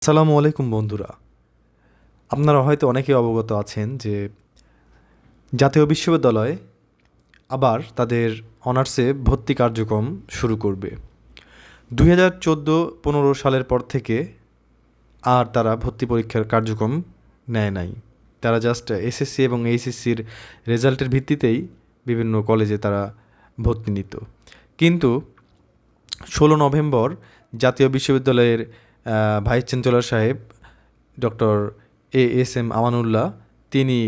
আসসালামু আলাইকুম বন্ধুরা। আপনারা হয়তো অনেকেই অবগত আছেন যে জাতীয় বিশ্ববিদ্যালয় আবার তাদের অনার্সে ভর্তি কার্যক্রম শুরু করবে। 2014-15 সালের পর থেকে আর তারা ভর্তি পরীক্ষার কার্যক্রম নেয় নাই। তারা জাস্ট এসএসসি এবং এইচএসসির রেজাল্টের ভিত্তিতেই বিভিন্ন কলেজে তারা ভর্তি নিত। কিন্তু 16 নভেম্বর জাতীয় বিশ্ববিদ্যালয়ের ভাইস চ্যান্সেলর সাহেব ডক্টর এএসএম আমানুল্লাহ তিনি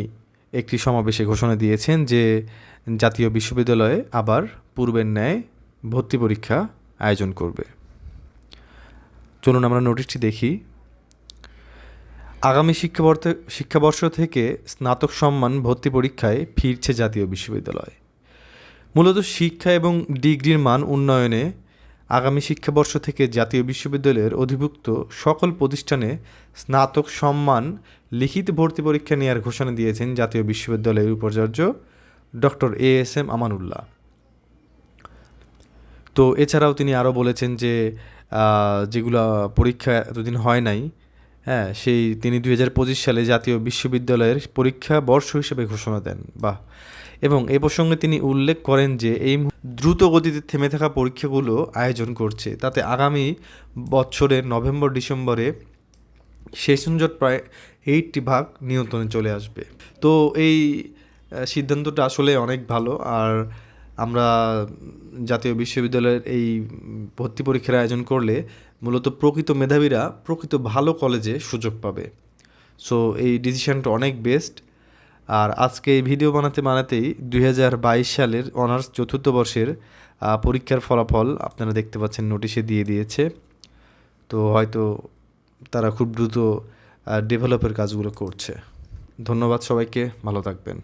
একটি সমাবেশে ঘোষণা দিয়েছেন যে জাতীয় বিশ্ববিদ্যালয়ে আবার পূর্বের ন্যায় ভর্তি পরীক্ষা আয়োজন করবে। চলুন আমরা নোটিশটি দেখি। আগামী শিক্ষাবর্ষ থেকে স্নাতক সম্মান ভর্তি পরীক্ষায় ফিরছে জাতীয় বিশ্ববিদ্যালয়। মূলত শিক্ষা এবং ডিগ্রির মান উন্নয়নে আগামী শিক্ষাবর্ষ থেকে জাতীয় বিশ্ববিদ্যালয়ের অধিভুক্ত সকল প্রতিষ্ঠানে স্নাতক সম্মান লিখিত ভর্তি পরীক্ষা নেওয়ার ঘোষণা দিয়েছেন জাতীয় বিশ্ববিদ্যালয়ের উপাচার্য ডক্টর এএসএম আমানুল্লাহ। তো এছাড়াও তিনি আরও বলেছেন যে যেগুলো পরীক্ষা এতদিন হয় নাই, সেই তিনি 2025 সালে জাতীয় বিশ্ববিদ্যালয়ের পরীক্ষা বর্ষ হিসেবে ঘোষণা দেন। এবং এ প্রসঙ্গে তিনি উল্লেখ করেন যে এই দ্রুত গতিতে থেমে থাকা পরীক্ষাগুলো আয়োজন করছে, তাতে আগামী বছরের নভেম্বর-ডিসেম্বরে সেশন জট প্রায় 80% নিয়ন্ত্রণে চলে আসবে। তো এই সিদ্ধান্তটা আসলে অনেক ভালো। আর আমরা জাতীয় বিশ্ববিদ্যালয়ের এই ভর্তি পরীক্ষার আয়োজন করলে মূলত প্রকৃত মেধাবীরা প্রকৃত ভালো কলেজে সুযোগ পাবে। সো এই ডিসিশনটা অনেক বেস্ট। আর আজকে এই ভিডিও বানাতেই 2022 সালের অনার্স চতুর্থ বর্ষের পরীক্ষার ফলাফল আপনারা দেখতে পাচ্ছেন নোটিশে দিয়ে দিয়েছে। তো হয়তো তারা খুব দ্রুত ডেভেলপের কাজগুলো করছে। ধন্যবাদ সবাইকে, ভালো থাকবেন।